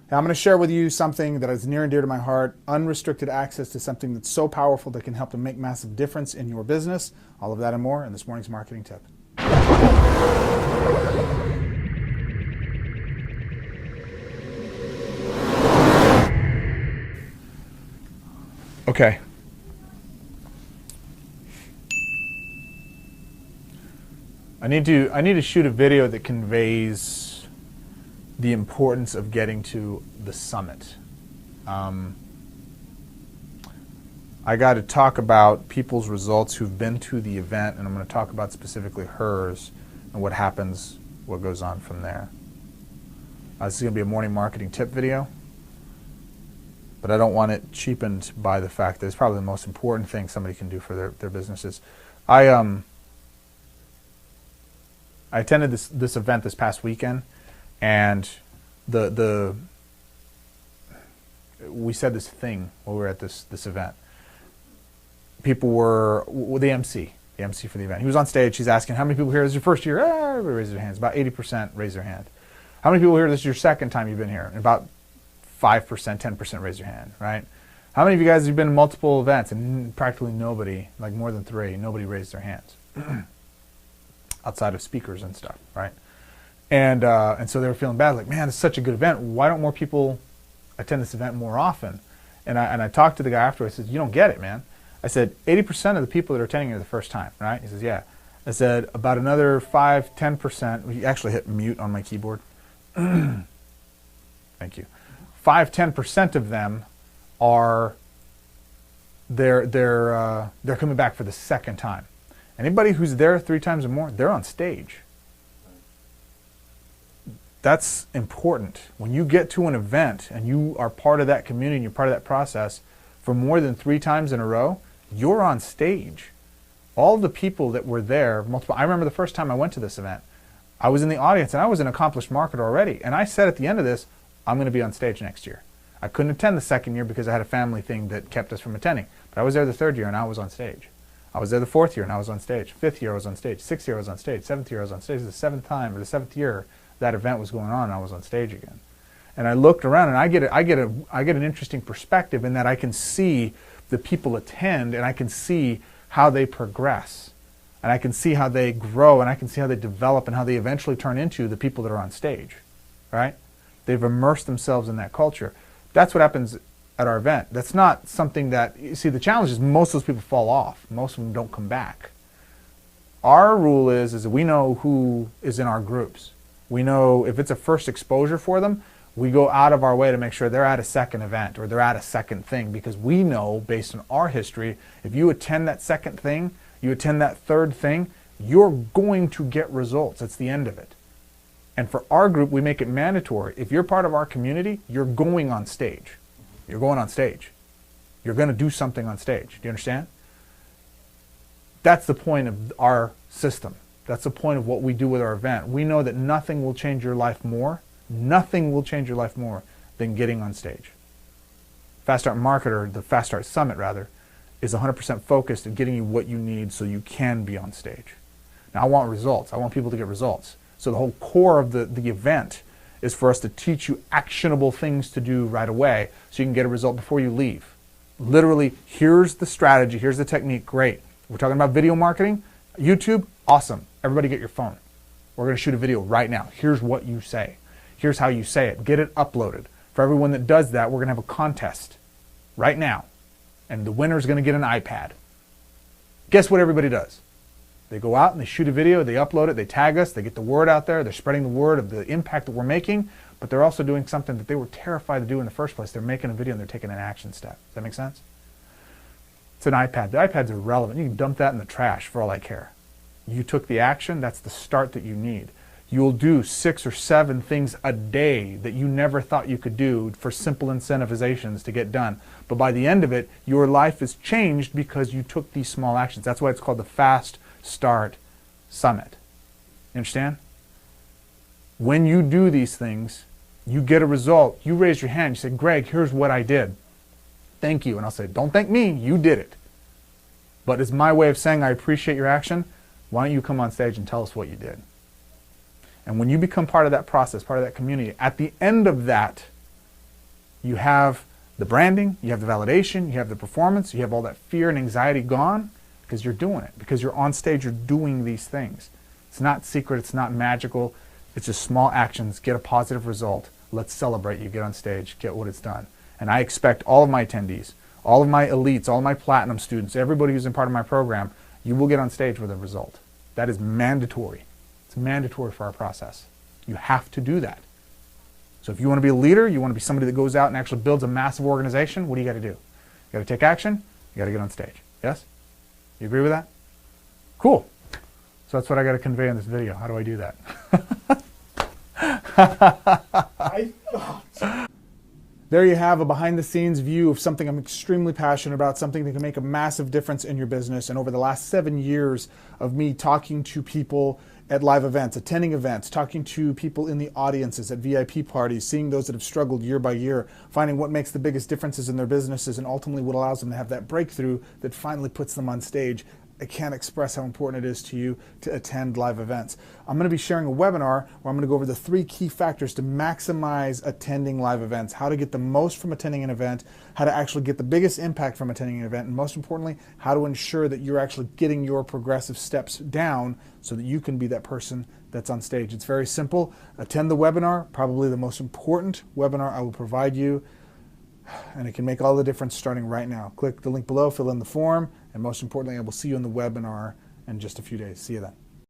Now, I'm going to share with you something that is near and dear to my heart, unrestricted access to something that's so powerful that can help to make massive difference in your business. All of that and more in this morning's marketing tip. Okay. I need to shoot a video that conveys the importance of getting to the summit. I got to talk about people's results who've been to the event, and I'm going to talk about specifically hers and what happens, what goes on from there. This is going to be a morning marketing tip video, but I don't want it cheapened by the fact that it's probably the most important thing somebody can do for their businesses. I attended this event this past weekend, and we said this thing while we were at this event. People were the MC for the event. He was on stage. He's asking, how many people here? This is your first year? Everybody raised their hands. About 80% raised their hand. How many people here? This is your second time you've been here? And about 5%, 10% raised your hand, right? How many of you guys have been to multiple events? And practically nobody, like more than 3, nobody raised their hands. Outside of speakers and stuff, right? And so they were feeling bad, like, man, it's such a good event. Why don't more people attend this event more often? And I talked to the guy afterwards. I said, you don't get it, man. I said, 80% of the people that are attending are the first time, right? He says, yeah. I said, about another 5, 10%. We actually hit mute on my keyboard. Thank you. 5, 10% of them are they're coming back for the second time. Anybody who's there 3 times or more, they're on stage. That's important. When you get to an event and you are part of that community and you're part of that process for more than 3 times in a row, you're on stage. All the people that were there, I remember the first time I went to this event, I was in the audience and I was an accomplished marketer already. And I said at the end of this, I'm going to be on stage next year. I couldn't attend the second year because I had a family thing that kept us from attending. But I was there the 3rd year and I was on stage. I was there the 4th year and I was on stage. 5th year I was on stage. 6th year I was on stage. 7th year I was on stage. The 7th time or the 7th year that event was going on and I was on stage again. And I looked around and I get an interesting perspective in that I can see the people attend and I can see how they progress. And I can see how they grow and I can see how they develop and how they eventually turn into the people that are on stage, right? They've immersed themselves in that culture. That's what happens at our event. That's not something that, you see, the challenge is most of those people fall off. Most of them don't come back. Our rule is that we know who is in our groups. We know if it's a first exposure for them, we go out of our way to make sure they're at a second event or they're at a second thing, because we know based on our history, if you attend that second thing, you attend that third thing, you're going to get results. That's the end of it. And for our group, we make it mandatory. If you're part of our community, you're going on stage. You're going on stage. You're going to do something on stage. Do you understand? That's the point of our system. That's the point of what we do with our event. We know that nothing will change your life more. Nothing will change your life more than getting on stage. Fast Start Marketer, the Fast Start Summit rather, is 100% focused on getting you what you need so you can be on stage. Now I want results. I want people to get results. So the whole core of the event is for us to teach you actionable things to do right away so you can get a result before you leave. Literally, here's the strategy, here's the technique, great. We're talking about video marketing, YouTube, awesome. Everybody get your phone. We're going to shoot a video right now. Here's what you say. Here's how you say it. Get it uploaded. For everyone that does that, we're going to have a contest right now. And the winner's going to get an iPad. Guess what everybody does? They go out and they shoot a video, they upload it, they tag us, they get the word out there, they're spreading the word of the impact that we're making, but they're also doing something that they were terrified to do in the first place. They're making a video and they're taking an action step. Does that make sense? It's an iPad. The iPad's irrelevant. You can dump that in the trash for all I care. You took the action, that's the start that you need. You'll do 6 or 7 things a day that you never thought you could do for simple incentivizations to get done. But by the end of it, your life is changed because you took these small actions. That's why it's called the Fast Start Summit. You understand? When you do these things, you get a result. You raise your hand. You say, Greg, here's what I did. Thank you. And I'll say, don't thank me. You did it. But it's my way of saying I appreciate your action. Why don't you come on stage and tell us what you did? And when you become part of that process, part of that community, at the end of that, You have the branding, you have the validation, you have the performance, you have all that fear and anxiety gone because you're doing it. Because you're on stage, you're doing these things. It's not secret, it's not magical. It's just small actions, get a positive result. Let's celebrate you, get on stage, get what it's done. And I expect all of my attendees, all of my elites, all of my platinum students, everybody who's in part of my program, you will get on stage with a result. That is mandatory. It's mandatory for our process. You have to do that. So if you want to be a leader, you want to be somebody that goes out and actually builds a massive organization, what do you got to do? You got to take action, you got to get on stage. Yes? You agree with that? Cool. So that's what I got to convey in this video. How do I do that? There you have a behind-the-scenes view of something I'm extremely passionate about, something that can make a massive difference in your business. And over the last 7 years of me talking to people at live events, attending events, talking to people in the audiences at VIP parties, seeing those that have struggled year by year, finding what makes the biggest differences in their businesses and ultimately what allows them to have that breakthrough that finally puts them on stage. I can't express how important it is to you to attend live events. I'm going to be sharing a webinar where I'm going to go over the 3 key factors to maximize attending live events, how to get the most from attending an event, how to actually get the biggest impact from attending an event, and most importantly, how to ensure that you're actually getting your progressive steps down so that you can be that person that's on stage. It's very simple. Attend the webinar, probably the most important webinar I will provide you. And it can make all the difference starting right now. Click the link below, fill in the form, and most importantly, I will see you in the webinar in just a few days. See you then.